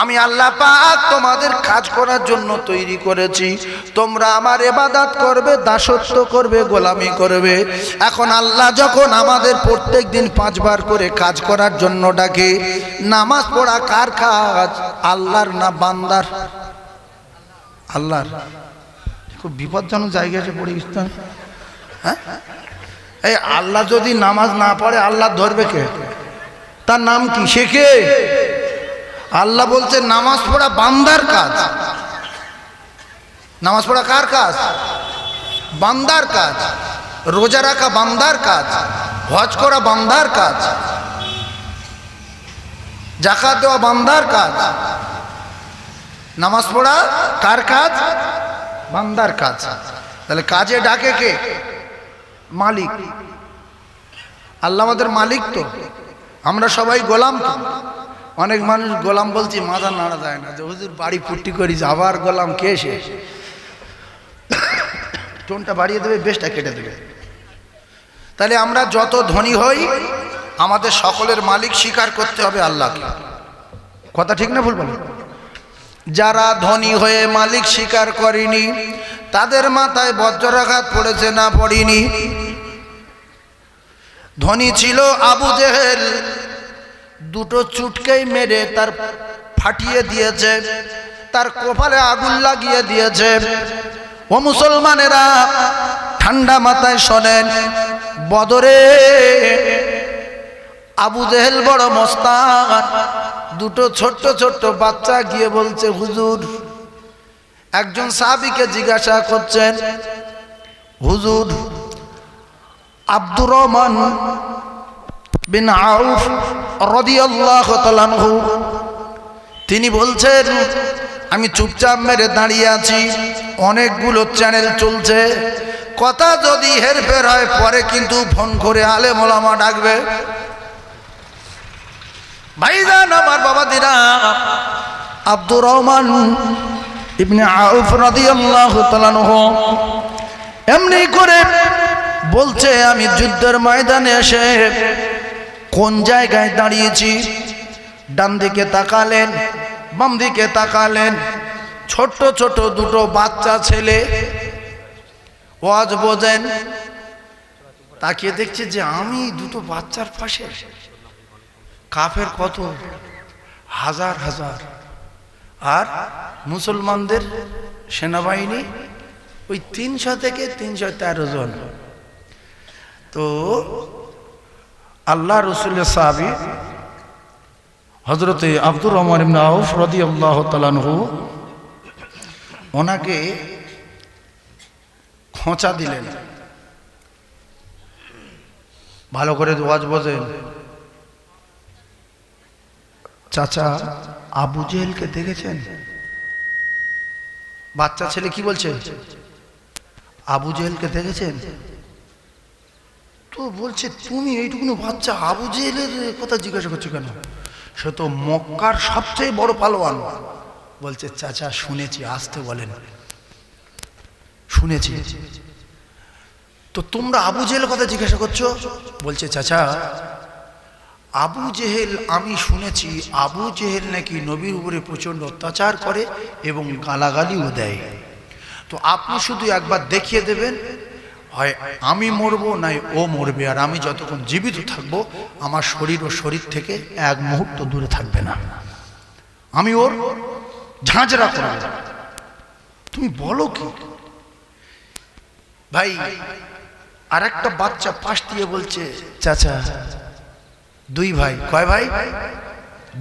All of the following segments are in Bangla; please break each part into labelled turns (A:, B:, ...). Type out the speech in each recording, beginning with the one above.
A: আমি আল্লাহ পাক তোমাদের কাজ করার জন্য তৈরি করেছি, তোমরা আমার ইবাদত করবে, দাসত্ব করবে, গোলামি করবে। এখন আল্লাহ যখন আমাদের প্রত্যেক দিন 5 বার করে কাজ করার জন্য ডাকে, নামাজ পড়া কার কাজ? আল্লাহর না বান্দার? আল্লাহর। খুব বিপজ্জনক জায়গায় এসে পড়ে গেছে। হ্যাঁ, এই আল্লাহ যদি নামাজ না পড়ে আল্লাহ ধরবে কে? তার নাম কি? সে কে? আল্লাহ বলছে নামাজ পড়া বান্দার কাজ। নামাজ পড়া কার কাজ? বান্দার কাজ। রোজা রাখা বান্দার কাজ, হজ করা বান্দার কাজ, যাকাত দেওয়া বান্দার কাজ। নামাজ পড়া কার কাজ? বান্দার কাজ। তাহলে কাজে ডাকে কে? মালিক। আল্লাহ আমাদের মালিক তো, আমরা সবাই গোলাম তো। অনেক মানুষ গোলাম বলছি মাথা নাড়া যায় না, যে হুজুর বাড়ি ফুটি করিস, আবার গোলাম কে? সে টোনটা বাড়িয়ে দেবে, বেশটা কেটে দেবে। তাহলে আমরা যত ধনী হই, আমাদের সকলের মালিক স্বীকার করতে হবে আল্লাহকে। কথা ঠিক না ভুল বলেন? যারা ধনী হয়ে মালিক স্বীকার করেনি, তাদের মাথায় বজ্রাঘাত পড়েছে না পড়েনি? ধনী ছিল আবু জেহেল, দুটো চুটকেই মেরে তার ফাটিয়ে দিয়েছে, তার কপালে আগুন লাগিয়ে দিয়েছে। ও মুসলমানেরা, ঠান্ডা মাথায় শোনেন, বদরে আবু জেহেল বড় মস্তান। দুটো ছোট্ট ছোট্ট বাচ্চা গিয়ে বলছে হুজুর, একজন সাহাবীকে জিজ্ঞাসা করছেন, হুজুর আব্দুর রহমান বিন আউফ রাদিয়াল্লাহু তাআলা আনহু, তিনি বলছেন আমি চুপচাপ মেরে দাঁড়িয়ে আছি, অনেকগুলো চ্যানেল চলছে, কথা যদি হেরফের হয় পরে কিন্তু ফোন করে আলেম ওলামা ডাকবে। ভাইজান আমার বাবাদিরা, আব্দুর রহমান ইবনে আউফ রাদিয়াল্লাহু তাআলা আনহু এমনি করে বলছে আমি যুদ্ধের ময়দানে এসে কোন জায়গায় দাঁড়িয়েছি। ডান দিকে তাকালেন, বাম দিকে তাকালেন, ছোট ছোট দুটো বাচ্চা ছেলে ওয়াজ বোঝেন। তাকিয়ে দেখছে যে আমি দুটো বাচ্চার পাশে, কাফের কত হাজার হাজার, আর মুসলমানদের সেনাবাহিনী ওই 300 থেকে 313 জন। তো আল্লাহ রসুলের সাহাবী হযরতে আব্দুর রহমান ইবনে আউফ রাদিয়াল্লাহু তাআলা আনহু ওনাকে খোঁচা দিলেন। ভালো করে ওয়াজ বোঝেন। চাচা আবু জেহেলকে দেখেছেন? বাচ্চা ছেলে কি বলছে? আবু জেহেলকে দেখেছেন? তো বলছে তুমি এইটুকুনো বাচ্চা আবু জেহেলের কথা জিজ্ঞাসা করছো কেন? সে তো মক্কার সবচেয়ে বড় পালোয়ান। বলছে চাচা শুনেছি, আসতে বলেন, শুনেছি। তো তোমরা আবু জেহেলের কথা জিজ্ঞাসা করছো? বলছে চাচা আবু জেহেল, আমি শুনেছি আবু জেহেল নাকি নবীর উপরে প্রচন্ড অত্যাচার করে এবং গালাগালিও দেয়। তো আপনি শুধু একবার দেখিয়ে দেবেন, হয় আমি মরবো নাই ও মরবে, আর আমি যতক্ষণ জীবিত থাকবো আমার শরীর ও শরীর থেকে এক মুহূর্ত দূরে থাকবে না, আমি ওর ঝাঁঝরা করব। তুমি বলো কি ভাই? আর একটা বাচ্চা পাশ দিয়ে বলছে চাচা 2 ভাই। কয় ভাই?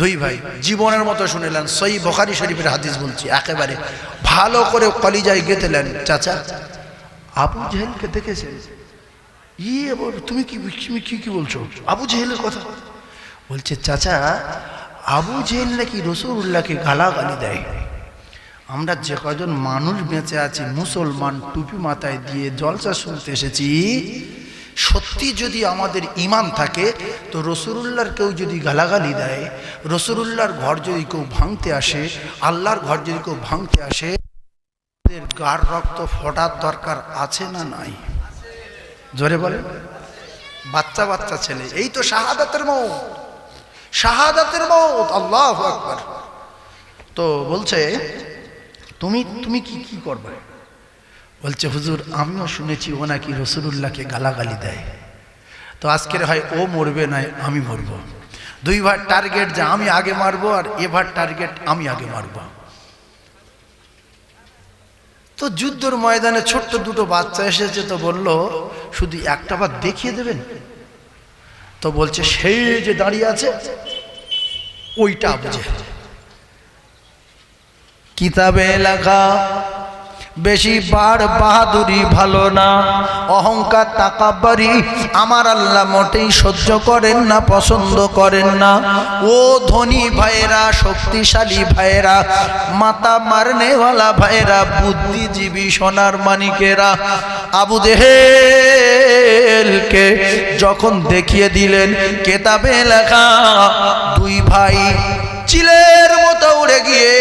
A: 2 ভাই। জীবনের মতো শুনেলেন, সহিহ বুখারী শরীফের হাদিস বলছি, একেবারে ভালো করে কলিজায় গেঁথেলেন। চাচা আবু জেহেলকে দেখেছেন? তুমি কি বলছো আবু জেহেলের কথা? বলছে চাচা আবু জেহেল নাকি রাসূলুল্লাহকে গালাগালি দেয়। আমরা যে কজন মানুষ বেঁচে আছি মুসলমান, টুপি মাথায় দিয়ে জলসা শুনতে এসেছি, সত্যি যদি আমাদের ঈমান থাকে তো রাসূলুল্লাহর কেউ যদি গালাগালি দেয়, রাসূলুল্লাহর ঘর যদি কেউ ভাঙতে আসে, আল্লাহর ঘর যদি কেউ ভাঙতে আসে, গার রক্ত ফোটার দরকার আছে না নাই? জোরে বলে। বাচ্চা বাচ্চা ছেলে, এই তো শাহাদাতের মওত, শাহাদাতের মওত। আল্লাহু আকবার। তো বলছে তুমি তুমি কি কি করবে? বলছে হুজুর আমিও শুনেছি ও নাকি রাসূলুল্লাহকে গালাগালি দেয়, তো আজকের হয় ও মরবে না আমি মরবো। দুইবার টার্গেট যে আমি আগে মারবো, আর এবার টার্গেট আমি আগে মারবো। তো যুদ্ধের ময়দানে ছোট্ট দুটো বাচ্চা এসেছে, তো বলল শুধু একটা বার দেখিয়ে দেবেন? তো বলছে সেই যে দাঁড়িয়ে আছে ওইটা আবু জেহেল। কিতাবে লেখা বেশি বার বাহাদুরি ভালো না, অহংকার তাকাব্বুরি আমার আল্লাহ মোটেই সহ্য করেন না, পছন্দ করেন না। ও ধনী ভাইরা, শক্তিশালী ভাইরা, মাথা মারনেওয়ালা ভাইরা, বুদ্ধিজীবী সোনার মানিকেরা, আবু জেহেলকে যখন দেখিয়ে দিলেন কিতাবে লেখা, দুই ভাই চিলের মতো উড়ে গিয়ে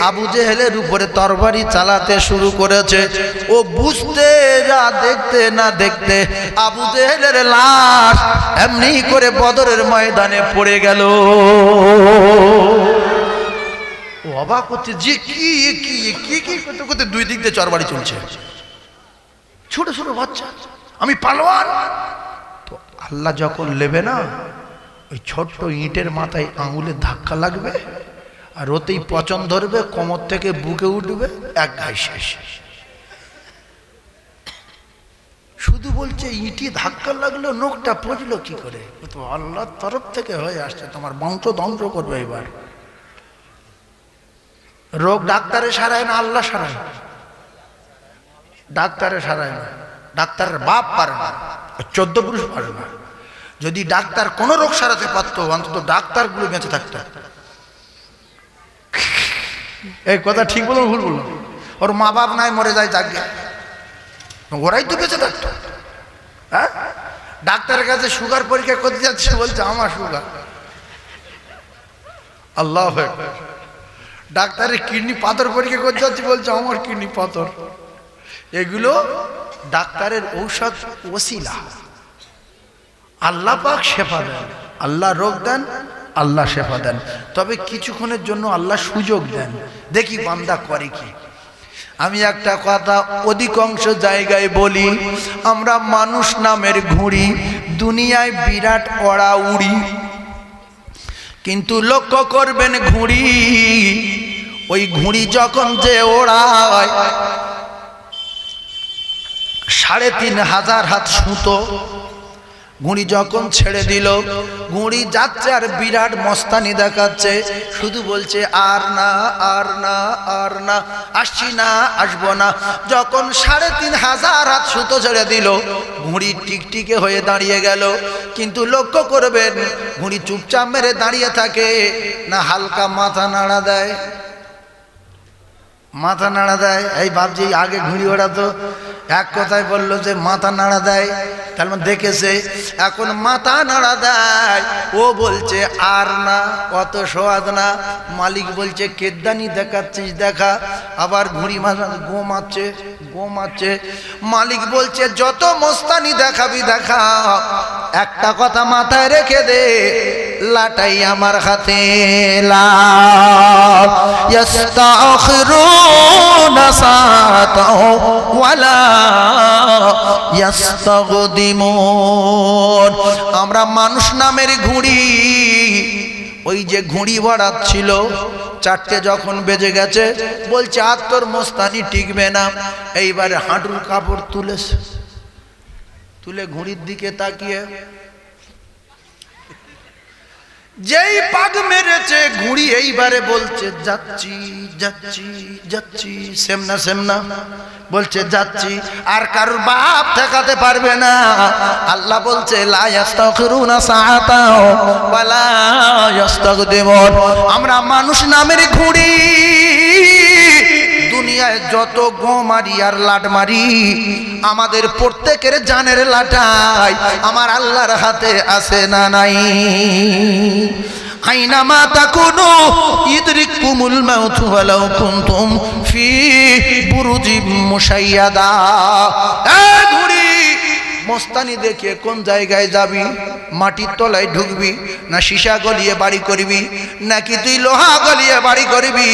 A: আবু জেহেলের উপরে তরবারি চালাতে শুরু করেছে। ও বুঝতে যা দেখতে না দেখতে আবু জেহেলের লাশ এমনি করে বদরের ময়দানে পড়ে গেল। ও অবাক হচ্ছে যে কি কি কি কি করতে করতে দুই দিক দিয়ে তরবারি চলছে, ছোট ছোট বাচ্চা, আমি পালোয়ান। তো আল্লাহ যখন নেবে না, ওই ছোট্ট ইটের মাথায় আঙুলের ধাক্কা লাগবে, আর ওতেই পচন ধরবে, কোমর থেকে বুকে উঠবে, এক ঘাই শেষ। শুধু বলছে ইটি ধাক্কা লাগলো, নখটা পড়লো কি করে? তো আল্লাহর তরফ থেকে হয়ে আসছে, তোমার বংশ ধ্বংস করবে। এবার রোগ ডাক্তারে সারায় না, আল্লাহ সারায়। ডাক্তারে সারায় না, ডাক্তারের বাপ পারে না, 14 পুরুষ পারে না। যদি ডাক্তার কোন রোগ সারাতে পারতো, অন্তত ডাক্তারগুলো বেঁচে থাকতো। এই কথা ঠিক বলুন ভুল বলুন? ওর মা বাপ নাই, মরে যায়, যাকে ওরাই তো বেঁচে থাকতো। হ্যাঁ, ডাক্তারের কাছে সুগার পরীক্ষা করতে যাচ্ছে, বলছে আমার সুগার। আল্লাহ, ডাক্তারের কিডনি পাথর পরীক্ষা করতে যাচ্ছে, বলছে আমার কিডনি পাথর। এগুলো ডাক্তারের ঔষধ ওসিলা। আল্লাহ পাক শেফা দেন, আল্লাহ রোগ দেন, আল্লাহ শেফা দেন। তবে কিছুক্ষণের জন্য আল্লাহ সুযোগ দেন, দেখি বান্দা করে কি। আমি একটা কথা অধিকাংশ জায়গায় বলি, আমরা মানুষ নামের ঘুড়ি, দুনিয়ায় বিরাট ওড়া উড়ি, কিন্তু লক্ষ্য করবেন ঘুড়ি, ওই ঘুড়ি যখন যে ওড়ায় 3500 হাত সুতো, ঘুড়ি যখন ছেড়ে দিল, ঘুড়ি যাচ্ছে আর বিরাট মস্তানি দেখাচ্ছে, শুধু বলছে আর না, আর না, আর না, আসছি না, আসবো না। যখন 3500 হাত সুতো ছেড়ে দিল, ঘুড়ি টিকটিকে হয়ে দাঁড়িয়ে গেল। কিন্তু লক্ষ্য করবেন ঘুড়ি চুপচাপ মেরে দাঁড়িয়ে থাকে না, হালকা মাথা নাড়া দেয়, মাথা নাড়া দেয়। এই ভাবছি আগে ঘুড়ি ওড়াতো, এক কথায় বললো যে মাথা নাড়া দেয়, তার মানে দেখেছে এখন মাথা নাড়া দেয়। ও বলছে আর না, অত সোয়াদ না। মালিক বলছে কেদানি দেখাচ্ছিস, দেখা। আবার ঘুড়ি মাথা গো মারছে, গো মারছে। মালিক বলছে যত মস্তানি দেখাবি দেখা, একটা কথা মাথায় রেখে দে, লাটাই আমার হাতে, লা ইস্তাখিরুনা সাতাও ওয়ালা ইস্তাগদিমুন। আমরা মানুষ নামের ঘুড়ি, ওই যে ঘুড়ি বাড়াচ্ছিল, 4টে যখন বেজে গেছে, বলছে আর তোর মস্তানি টিকবে না। এইবারে হাঁটুর কাপড় তুলে ঘুড়ির দিকে তাকিয়ে যেই পাগ মেরেছে ঘুড়ি, এইবারে বলছে যাচ্ছি, যাচ্ছি, যাচ্ছি, সেমনা সেমনা বলছে যাচ্ছি। আর কারোর বাপ ঠেকাতে পারবে না। আল্লাহ বলছে লা ইস্তাখিরুনা সাআতাও ওয়ালা ইস্তাগদিমুন। আমরা মানুষ নামের ঘুড়ি, দুনিয়ায় যত গো মারি আর লাট মারি, আমাদের প্রত্যেকের জানের লাটাই আমার আল্লাহর হাতে আছে না নাই? আইনামা তাকুনু ইদরিকুমুল মাউতু ওয়ালাউ কুনতুম ফি বুরুজিম মুশাইয়াদা। এই ঘুড়ি মস্তানি দেখে কোন জায়গায় যাবি, মাটির তলায় ঢুকবি না সীসা গলিয়ে বাড়ি করবি, নাকি তুই লোহা গলিয়ে বাড়ি করবি?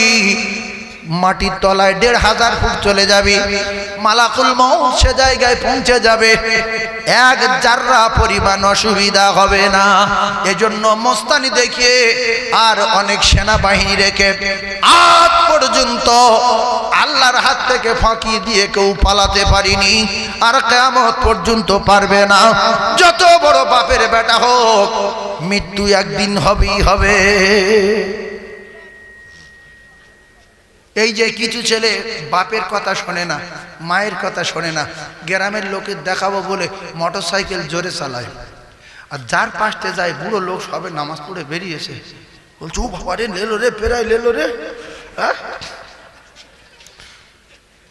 A: মাটির তলায় ১৫০০ ফুট চলে যাবি, মালাকুল মউত সে জায়গায় পৌঁছে যাবে, এক জাররা পরিমাণ অসুবিধা হবে না। এজন্য মস্তানি দেখিয়ে আর অনেক সেনাবাহিনী রেখে আজ পর্যন্ত আল্লাহর হাত থেকে ফাঁকি দিয়ে কেউ পালাতে পারিনি, আর কিয়ামত পর্যন্ত পারবে না। যত বড় বাপের বেটা হোক, মৃত্যু একদিন হবেই হবে। এই যে কিছু ছেলে বাপের কথা শোনে না, মায়ের কথা শোনে না, গ্রামের লোকের দেখাবো বলে মোটর সাইকেল জোরে চালায়, আর যার পাশে যায় বুড়ো লোক সবে নামাজ পড়ে বেরিয়েছে, বলছে ও বাবা রে লেলো রে, পেরাই লেলো রে।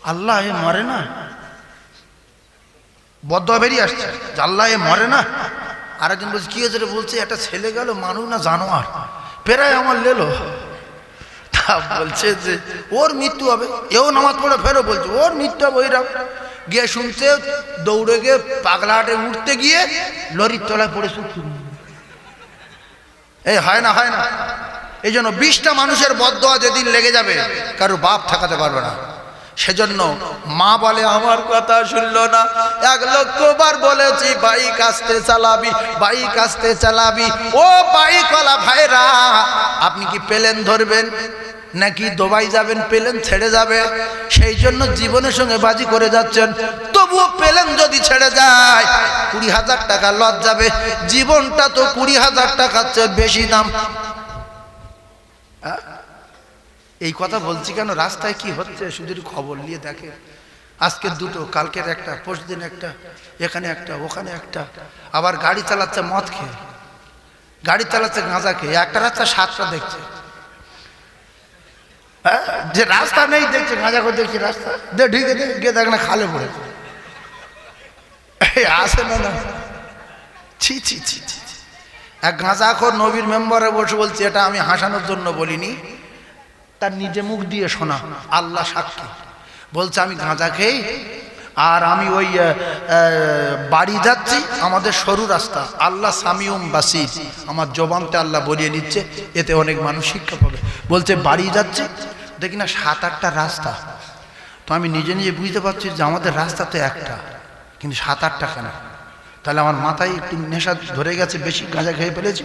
A: আল্লাহ এ মরে না, বদদোয়া বেরিয়ে আসছে, আল্লাহ এ মরে না। আরেকজন বলছে কি হয়েছে রে? বলছে একটা ছেলে গেল, মানুষ না জানোয়ার, পেরাই আমার লেলো। বলছে যে ওর মৃত্যু হবে, এও নামাজ পড়ে ফেরো, বলছে ওর মৃত্যু হবে। ওইরকম গিয়ে শুনছে, দৌড়ে গিয়ে পাগলাহাটে উঠতে গিয়ে লরির তলায় পড়ে শুনছে। এই হয় না, হয় না। এই জন্য 20টা মানুষের বদদোয়া যেদিন লেগে যাবে, কারো বাপ ঠেকাতে পারবে না। সেজন্য মা বলে আমার কথা শুনলো না, 1 লক্ষ বার বলেছি বাইক আস্তে চালাবি, বাইক আস্তে চালাবি। ও বাইকওয়ালা ভাইরা, আপনি কি প্লেন ধরবেন নাকি দুবাই যাবেন? প্লেন ছেড়ে যাবে, সেই জন্য জীবনের সঙ্গে বাজি করে যাচ্ছেন। তবুও প্লেন যদি ছেড়ে যায় 20,000 টাকা লস যাবে, জীবনটা তো 20,000 টাকার চেয়ে বেশি দাম। এই কথা বলছি কেন? রাস্তায় কি হচ্ছে শুধু খবর নিয়ে দেখে। আজকের 2টো, কালকের একটা, পরশুদিন একটা, এখানে একটা, ওখানে একটা। আবার গাড়ি চালাচ্ছে মদ খেয়ে, গাড়ি চালাচ্ছে গাঁজা খেয়ে, একটা রাস্তা 7টা দেখছে। যে রাস্তা নেই দেখছে গাঁজা করে, দেখছে রাস্তা ঢুকে গিয়ে দেখ না খালে পড়ে আসে না। না ছি ছি ছি ছি। এক গাঁজাখোর নবীর মেম্বারে বসে বলছে, এটা আমি হাসানোর জন্য বলিনি, তার নিজে মুখ দিয়ে শোনা, আল্লাহ সাক্ষী। বলছে আমি গাঁজা খেয়ে আর আমি ওই বাড়ি যাচ্ছি, আমাদের সরু রাস্তা, আল্লাহ সামিউম বাসির, আমার জবানতে আল্লাহ বলিয়ে নিচ্ছে, এতে অনেক মানুষ শিক্ষা পাবে। বলছে বাড়ি যাচ্ছে, দেখি না 7-8টা রাস্তা। তো আমি নিজে নিজে বুঝতে পারছি যে আমাদের রাস্তা তো একটা, কিন্তু 7-8টা কেন? তাহলে আমার মাথায় একটু নেশা ধরে গেছে, বেশি গাঁজা খেয়ে ফেলেছি।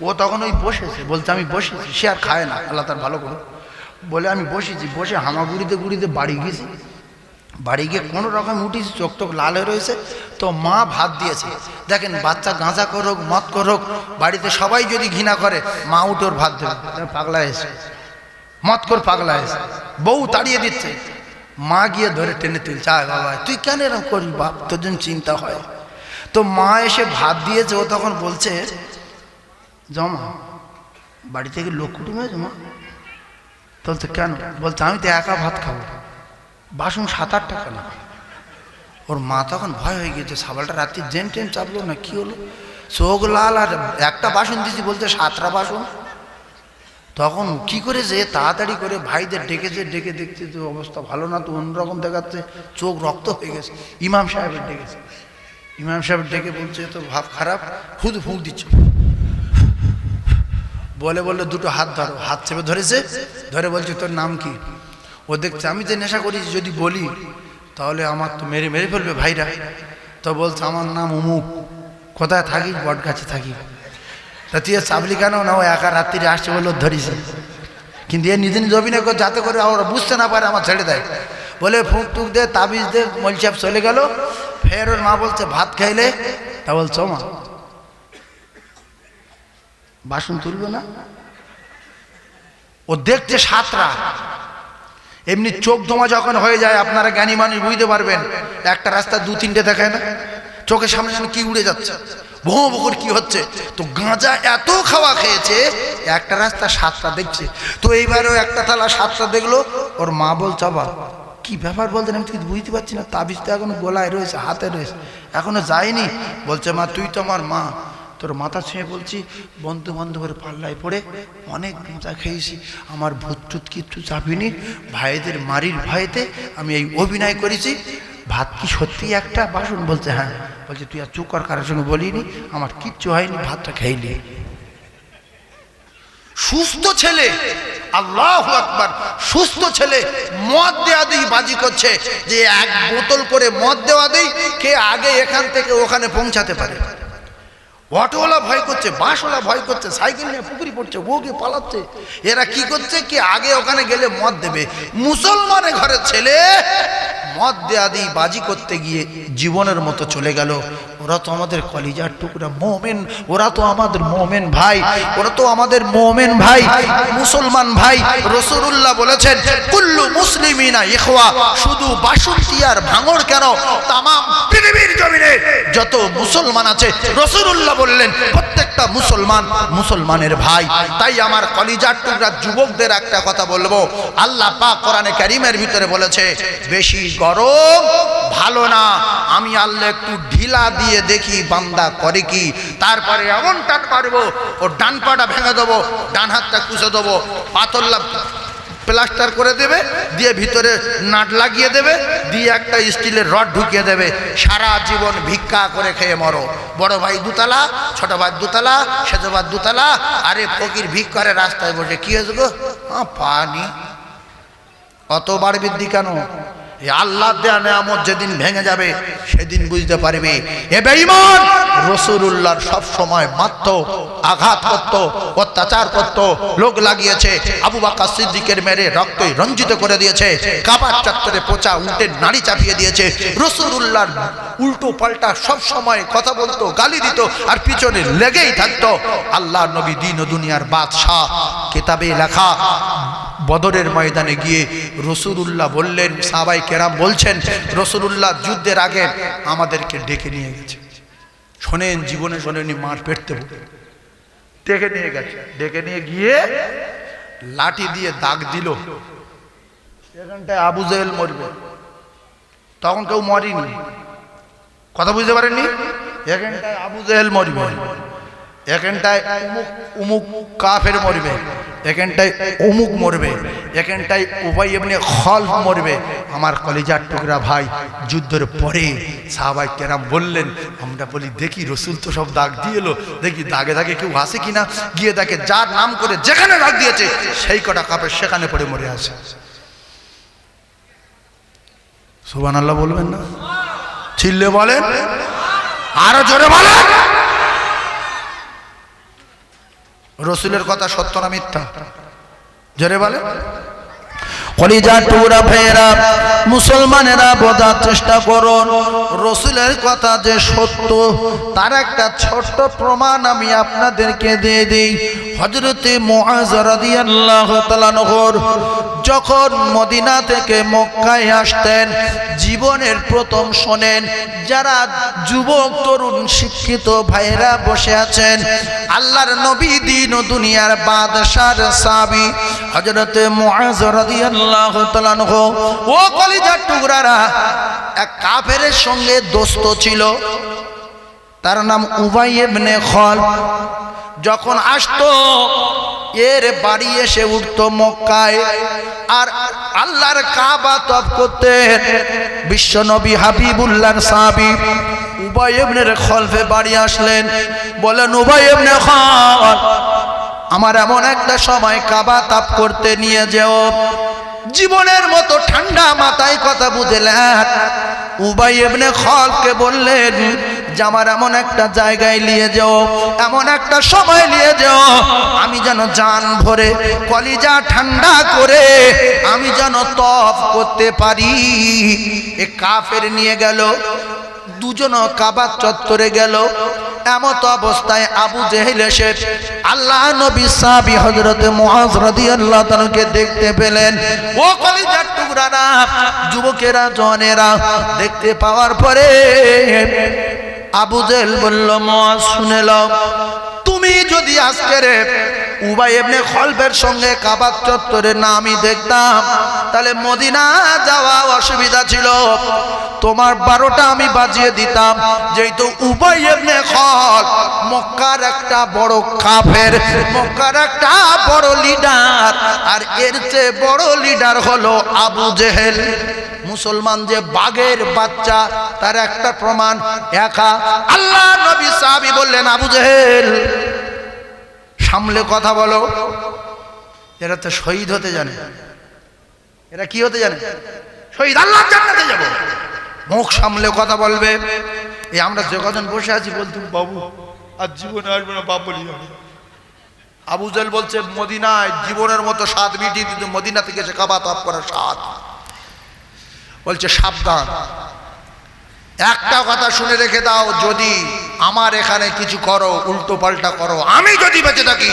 A: ও তখন ওই বসেছে, বলছে আমি বসেছি, সে আর খায় না, আল্লাহ তার ভালো করুন। বলে আমি বসেছি, বসে হামাগুড়িতে গুড়িতে বাড়ি গেছি। বাড়ি গিয়ে কোনো রকম উঠেছি, চোখ টোক লাল হয়ে রয়েছে। তো মা ভাত দিয়েছে। দেখেন বাচ্চা গাঁজা করুক মদ করুক, বাড়িতে সবাই যদি ঘৃণা করে, মা উঠে ওর ভাত দেবে। পাগলা এসে মদ কর, পাগলা এসে বউ তাড়িয়ে দিচ্ছে, মা গিয়ে ধরে টেনে তুলছে, আয় বাবা তুই কেন এরকম করিস বাপ, তোর জন্য চিন্তা হয়। তো মা এসে ভাত দিয়েছে। ও তখন বলছে, জমা বাড়ি থেকে লোক কুটুম হয়েছে মা? বলছে কেন? বলছে আমি তো একা ভাত খাবো, বাসন 7-8টা কেন? ওর মা তখন ভয় হয়ে গেছে, সাবালটা রাত্রি জেন টেন চাপলো না, কি হলো? চোখ লাল, আর একটা বাসন দিয়েছি, বলছে 7টা বাসন। তখন কি করে যে তাড়াতাড়ি করে ভাইদের ডেকেছে, ডেকে দেখছে যে অবস্থা ভালো না, তো অন্যরকম দেখাচ্ছে, চোখ রক্ত হয়ে গেছে। ইমাম সাহেবের ডেকেছে, ইমাম সাহেব ডেকে বলছে তো ভাব খারাপ, খুদ ফুঁক দিচ্ছে। বলে বললো 2টো হাত ধরো, হাত চেপে ধরেছে, ধরে বলছে তোর নাম কি? ও দেখছে আমি যে নেশা করেছি, যদি বলি তাহলে আমার তো মেরে মেরে ফেলবে ভাইরা। তো বলছে আমার নাম অমুক, কোথায় থাকিস? বটগাছে থাকি। তা তুই চাবলি কেন? না ও একা রাত্রিরে আসছে বলে ধরিছে, কিন্তু এ নিজে নিজে অভিনয় করে যাতে করে ওরা বুঝতে না পারে, আমার ছেড়ে দেয়। বলে ফুঁক টুক দে, তাবিজ দে, মল সাহেব চলে গেল। ফের ওর মা বলছে ভাত খাইলে? তা বলছো মা বাসন তুলবে না? ও দেখছে 7টা। এমনি চোখ ধোঁয়া যখন হয়ে যায়, আপনারা জ্ঞানী মানুষ বুঝতে পারবেন, একটা রাস্তা 2-3টে দেখায় না, চোখের সামনে যেন কি উড়ে যাচ্ছে, ভোঁ ভোঁ কি হচ্ছে। তো গাঁজা এত খাওয়া খেয়েছে, একটা রাস্তা 7টা দেখছে। তো এইবারও একটা থালা 7টা দেখলো। ওর মা বলছে বাবা কি ব্যাপার? বলতেন আমি কিছু বুঝতে পারছি না, তাবিজ তো এখনো গলায় রয়েছে, হাতে রয়েছে, এখনো যায়নি। বলছে মা তুই তো আমার মা, তোর মাথা ছুঁয়ে বলছি, বন্ধু বান্ধবের পাল্লায় পড়ে অনেক গাঁজা খেয়েছি, আমার ভূত টুত কিচ্ছু চাপিনি, ভাইদের মারির ভয়েতে আমি এই অভিনয় করেছি। ভাত কি সত্যি একটা বাসন? বলছে হ্যাঁ। বলছে তুই আর চুপ কর, কারোর সঙ্গে বলিনি, আমার কিচ্ছু হয়নি, ভাতটা খেইলি। সুস্থ ছেলে, আল্লাহু আকবার, সুস্থ ছেলে মদ দেওয়া দিই বাজি করছে যে এক বোতল করে মদ দেওয়া দিই, কে আগে এখান থেকে ওখানে পৌঁছাতে পারে। অটোওয়ালা ভয় করছে, বাসওয়ালা ভয় করছে, সাইকেল নিয়ে পুকুরি পড়ছে, বউকে পালাচ্ছে। এরা কি করছে, কি আগে ওখানে গেলে মদ দেবে। মুসলমানের ঘরের ছেলে মদ দেয়া দিই বাজি করতে গিয়ে জীবনের মতো চলে গেল। ওরা তো আমাদের কলিজার টুকরা মুমিন, ওরা তো আমাদের মুমিন ভাই, ওরা তো আমাদের মুমিন ভাই, মুসলমান ভাই। রাসূলুল্লাহ বলেছেন কুল্লু মুসলিমিনা ইখওয়া, শুধু বাসন্তী আর ভাঙড় কেন, তাম পৃথিবীর জমিনে যত মুসলমান আছে রাসূলুল্লাহ বললেন প্রত্যেকটা মুসলমান মুসলমানের ভাই। তাই আমার কলিজার টুকরা যুবকদের একটা কথা বলবো, আল্লাহ পাক কোরআনে কারীমের ভিতরে বলেছে বেশি গরম ভালো না, আমি আল্লাহ একটু ঢিলা দিয়ে দেখি বান্দা করে কি, তারপরে এমন টান পারবো ও ডান পাটা ভেঙে দেবো, ডান হাতটা কুচে দেবো, পাতল্লা প্লাস্টার করে দেবে, দিয়ে ভিতরে নাট লাগিয়ে দেবে, দিয়ে একটা স্টিলের রড ঢুকিয়ে দেবে, সারা জীবন ভিক্ষা করে খেয়ে মরো। বড় ভাই দুতলা, ছোট ভাই দুতলা, সেজ ভাই দুতলা, আরে ফকির ভিক করে রাস্তায় বসে, কি হয়েছে গো, পানি। অত বার বৃদ্ধি কেন? আল্লাহ দেয়া নেয়ামত যেদিন ভেঙে যাবে সেদিন বুঝতে পারবে। এ বেঈমান রাসূলুল্লাহর সব সময় মারত, আঘাত করত, অত্যাচার করত, লোক লাগিয়েছে। আবু বকর সিদ্দিকের মেরে রক্তে রঞ্জিত করে দিয়েছে, কাবার চত্বরে পচা উটের নাড়ি চাপিয়ে দিয়েছে। রাসূলুল্লাহর উল্টো পাল্টা সব সময় কথা বলতো, গালি দিত, আর পিছনে লেগেই থাকতো। আল্লাহর নবী দিন ও দুনিয়ার বাদশাহ, কিতাবে লেখা বদরের ময়দানে গিয়ে রাসূলুল্লাহ বললেন, সাহাবায়ে কেরাম বলছেন রাসূলুল্লাহ যুদ্ধের আগে আমাদেরকে ডেকে নিয়ে গেছে। শোনেন, জীবনে শোনেনি, মার পেটতে ডেকে নিয়ে গেছে। ডেকে নিয়ে গিয়ে লাঠি দিয়ে দাগ দিল, এখানটায় আবু জেহেল মরবে। তখন কেউ মরেনি, কথা বুঝতে পারেননি। এখানটায় আবু জেহেল মরবে, এখানটায় উমুক কাফের মরবে, এখানটায় অমুক মরবে, এখানটায় উবাই ইবনে খালফ মরবে। আমার কলিজার টুকরা ভাই, যুদ্ধের পরে সাহাবায়ে কেরাম বললেন, আমরা বলি দেখি রসুল তো সব দাগ দিয়ে এলো, দেখি দাগে দাগে কেউ আসে কিনা। গিয়ে দেখে যার নাম করে যেখানে দাগ দিয়েছে সেই কটা কাপড় সেখানে পড়ে মরে আছে। সুবহানাল্লাহ বলবেন না? চিল্লে বলেন, আরো জোরে বলেন। রসুলের কথা সত্য না মিথ্যা? জোরে বলে। কলিজার টুকরা ভাইয়েরা, মুসলমানেরা বোঝার চেষ্টা করুন, রসুলের কথা যে সত্য তার একটা ছোট্ট প্রমাণ আমি আপনাদেরকে দিয়ে দিই। হযরতে মুআয রাদিয়াল্লাহু তাআলা নহর যখন মদিনা থেকে মক্কায় আসতেন, জীবনের প্রথম শোনেন, যারা যুবক তরুণ শিক্ষিত ভাইরা বসে আছেন, আল্লাহর নবী দিন ও দুনিয়ার বাদশার সাহাবী হযরতে মুআয রাদিয়াল্লাহু তাআলা নহু, ও কলিজার টুকরারা, এক কাফেরের সঙ্গে দোস্ত ছিল, তার নাম উবাই ইবনে খালফ। যখন আসতো এর বাড়ি এসে উঠতো মক্কায়, আর আল্লাহর কাবা তওয়াফ করতেন। বিশ্ব নবী হাবিবুল্লাহর সাহাবী উবাই ইবনে খালফে বাড়ি আসলেন, বলেন উবাই ইবনে খালফ, আমার এমন একটা সময় কাবা তওয়াফ করতে নিয়ে যেও। জীবনের মতো ঠান্ডা মাথায় কথা বুঝলেন। উবাই ইবনে খালফকে বললেন যে আমার এমন একটা জায়গায় নিয়ে যাও, এমন একটা সময় নিয়ে যাও, আমি যেন জান ভরে কলিজা ঠান্ডা করে আমি যেন তওয়াফ করতে পারি। এ কাফের নিয়ে গেল, দুজন কাবা চত্বরে গেল। এমত অবস্থায় আবু জেহেল এসে আল্লাহ নবী সাহাবী হযরতে মুআয রাদিয়াল্লাহু তাআলাকে দেখতে পেলেন। ও কলিজার টুকরারা, যুবকেরা, জওয়ানেরা, দেখতে পাওয়ার পরে আবু জেহেল বলল, মুআয শুনে লও, তুমি যদি আজকের উবাই ইবনে খালফের সঙ্গে কাবা চত্বরে না আমি দেখতাম, তাহলে মদিনা যাওয়া অসুবিধা ছিল। তোমার 12টা আমি বাজিয়ে দিতাম। যেহেতু উবাই ইবনে খালফ মক্কার একটা বড় কাফের, মক্কার একটা বড় লিডার, আর এর চেয়ে বড় লিডার হলো আবু জেহেল। মুসলমান যে বাঘের বাচ্চা তার একটা প্রমাণ একা। আল্লাহ নবী সাহাবী বললেন, আবু জেহেল সামলে কথা বলো। এরা তো শহীদ হতে জানে, এরা কি হতে জানে? শহীদ, আল্লাহর জান্নাতে যাব। মুখ সামলে কথা বলবে। এই আমরা যে কজন বসে আছি বলতুম বাবু আর জীবনে আসবে না বাপ বলি। আবু জেহেল বলছে মদিনায় জীবনের মতো স্বাদ মিটিয়ে দিত, মদিনা থেকে সে কাবা তওয়াফ করার স্বাদ। বলছে সাবধান, একটা কথা শুনে রেখে দাও, যদি আমার এখানে কিছু করো, উল্টো পাল্টা করো, আমি যদি বেঁচে থাকি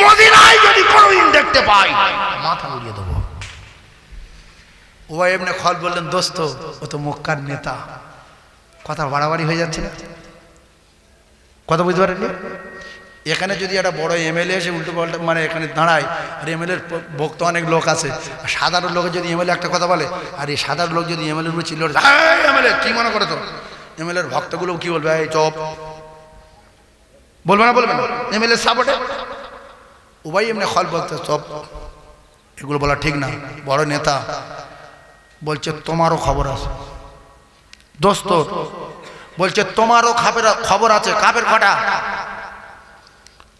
A: মদিনায় যদি কোনোদিন দেখতে পাই মাথা উড়িয়ে দেবো। উবাই ইবনে খালদ বললেন, দোস্ত ও তো মক্কার নেতা, কথা বাড়াবাড়ি হয়ে যাচ্ছে না? কথা বুঝতে পারেননি? এখানে যদি একটা বড় এমএলএ এসে উল্টো পাল্টা মানে এখানে দাঁড়ায়, আর এমএলএর ভক্ত অনেক লোক আছে, সাধারণ লোকের যদি এমএলএ একটা কথা বলে, আর এই সাধারণ লোক যদি এমএলএর উপরে চিল্লো, এমএলএ কি মনে করে তো এমএলএর ভক্তগুলো কি বলবে? এই চপ বলবে না, বলবে না এমএলএ সাপোর্টে। উবাই ইবনে খালদ বলতে, চপ এগুলো বলা ঠিক না, বড় নেতা। বলছে তোমারও খবর আছে দোস্ত, বলছে তোমারও খবর আছে। কাফের কটা?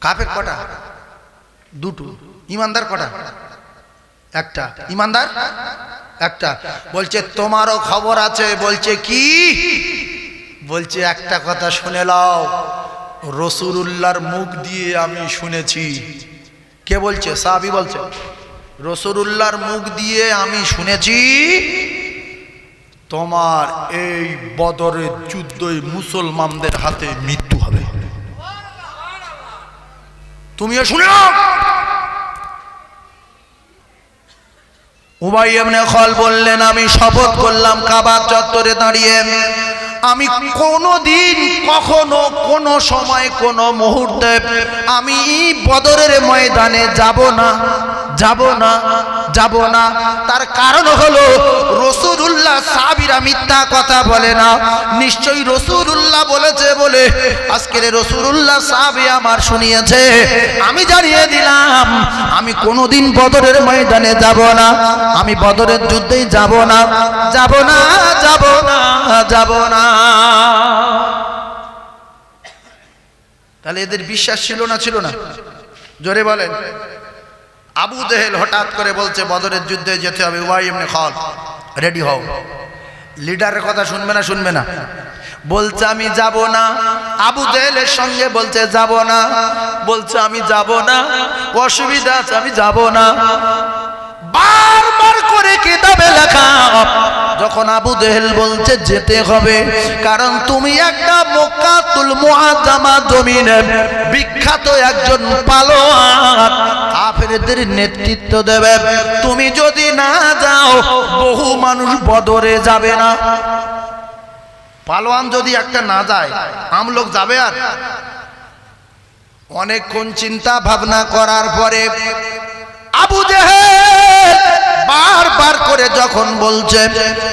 A: কাফের কটা? দুটো। ইমানদার কটা? একটা। ইমানদার একটা। বলছে তোমারও খবর আছে। বলছে কি? বলছে একটা কথা শুনে নাও, রাসূলুল্লাহর মুখ দিয়ে আমি শুনেছি। কে বলছে? সাহাবী বলছে, রাসূলুল্লাহর মুখ দিয়ে আমি শুনেছি তোমার এই বদরের যুদ্ধে মুসলমানদের হাতে মৃত্যু হবে। তুমিও শুনে নাও। উবাই ইবনে খালদ বললেন, আমি শপথ করলাম কাবা চত্বরে দাঁড়িয়ে, আমি কোনোদিন কখনো কোনো সময় কোনো মুহূর্তে আমি বদরের ময়দানে যাব না, যাব না, যাব না। তার কারণ হলো রাসূলুল্লাহ সাহাবীরা মিথ্যা কথা বলে না, নিশ্চয়ই রাসূলুল্লাহ বলেছে বলে আজকের রাসূলুল্লাহ সাহাবী আমার শুনিয়েছে। আমি জানিয়ে দিলাম আমি কোনোদিন বদরের ময়দানে যাব না, আমি বদরের যুদ্ধেই যাব না, যাব না, যাব না, যাব না। তাহলে এদের বিশ্বাস ছিল না, ছিল না? জোরে বলেন। আবু জেহেল হঠাৎ করে বলছে বদরের যুদ্ধে যেতে হবে। উবাই ইবনে খালদ রেডি হও। লিডারের কথা শুনবে না, শুনবে না? বলছে আমি যাব না। আবু জেহেলের সঙ্গে বলছে যাব না, বলছে আমি যাব না, অসুবিধা আছে, আমি যাব না। বারবার করে কিতাবে লেখা, যখন আবু জেহেল বলছে যেতে হবে, কারণ তুমি একটা মক্কাতুল মুআজ্জামা জমিনে বিখ্যাত একজন পালোয়ান, কাফেরদের নেতৃত্ব দেবে, তুমি যদি না যাও বহু মানুষ বদরে যাবে না। পালোয়ান যদি একটা না যায়, আমলোক যাবে? আর অনেকক্ষণ চিন্তা ভাবনা করার পরে আবু জেহেল বারবার করে যখন বলছে,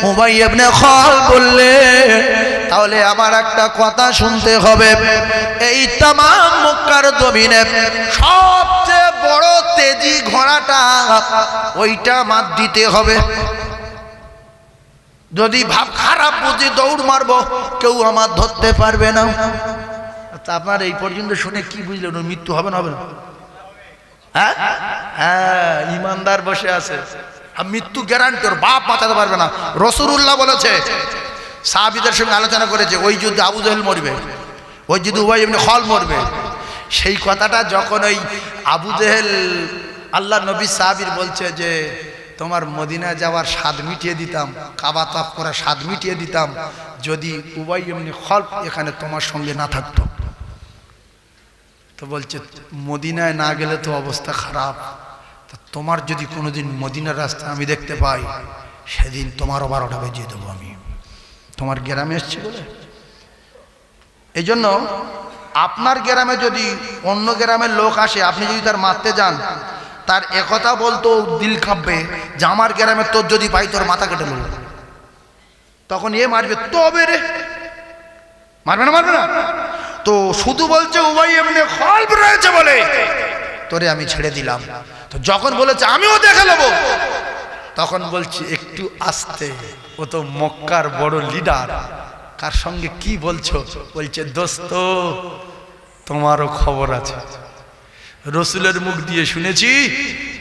A: উবাই ইবনে খালদ বললে তাহলে আমার একটা কথা শুনতে হবে, এই তাম মক্কার জমিনে সবচেয়ে বড় তেজি ঘোড়াটা ওইটা মাত দিতে হবে। যদি ভাব খারাপ বুঝি দৌড় মারবো, কেউ আমার ধরতে পারবে না। আচ্ছা, আপনার এই পর্যন্ত শুনে কি বুঝলেন? ওর মৃত্যু হবে না, হবে না? হ্যাঁ হ্যাঁ, ইমানদার বসে আছে, মৃত্যু গ্যারান্টি, ওর বাপ বাঁচাতে পারবে না। রাসূলুল্লাহ বলেছে, সাহাবীদের সঙ্গে আলোচনা করেছে, ওই যুদ্ধে আবু জেহেল মরবে, ওই যুদ্ধে উবাই ইবনে খালদ মরবে। সেই কথাটা যখন ওই আবু জেহেল আল্লাহ নবী সাহাবীর বলছে যে তোমার মদিনা যাওয়ার স্বাদ মিটিয়ে দিতাম, কাবা তওয়াফ করার স্বাদ মিটিয়ে দিতাম যদি উবাই ইবনে খালদ এখানে তোমার সঙ্গে না থাকতো। তো বলছে মদিনায় না গেলে তো অবস্থা খারাপ, তা তোমার যদি কোনোদিন মদিনার রাস্তা আমি দেখতে পাই, সেদিন তোমারও 12টা বেজিয়ে দেবো আমি। তোমার গ্রামে এসছি বলে। এই জন্য আপনার গ্রামে যদি অন্য গ্রামের লোক আসে, আপনি যদি তার মারতে যান, তার একথা বলতো দিল কাঁপবে যে আমার গ্রামে তোর যদি পাই তোর মাথা কেটে নেব। তখন এ মারবে, তবে রে মারবে না, মারবে না। তো শুধু বলছে উবাই ইবনে খালদ রয়েছে বলে তোরে আমি ছেড়ে দিলাম। তো যখন বলেছে আমিও দেখে নেব, তখন বলছি একটু আস্তে, ও তো মক্কার বড় লিডার, কার সঙ্গে কি বলছো? বলছে দোস্ত তোমারও খবর আছে, রসুলের মুখ দিয়ে শুনেছি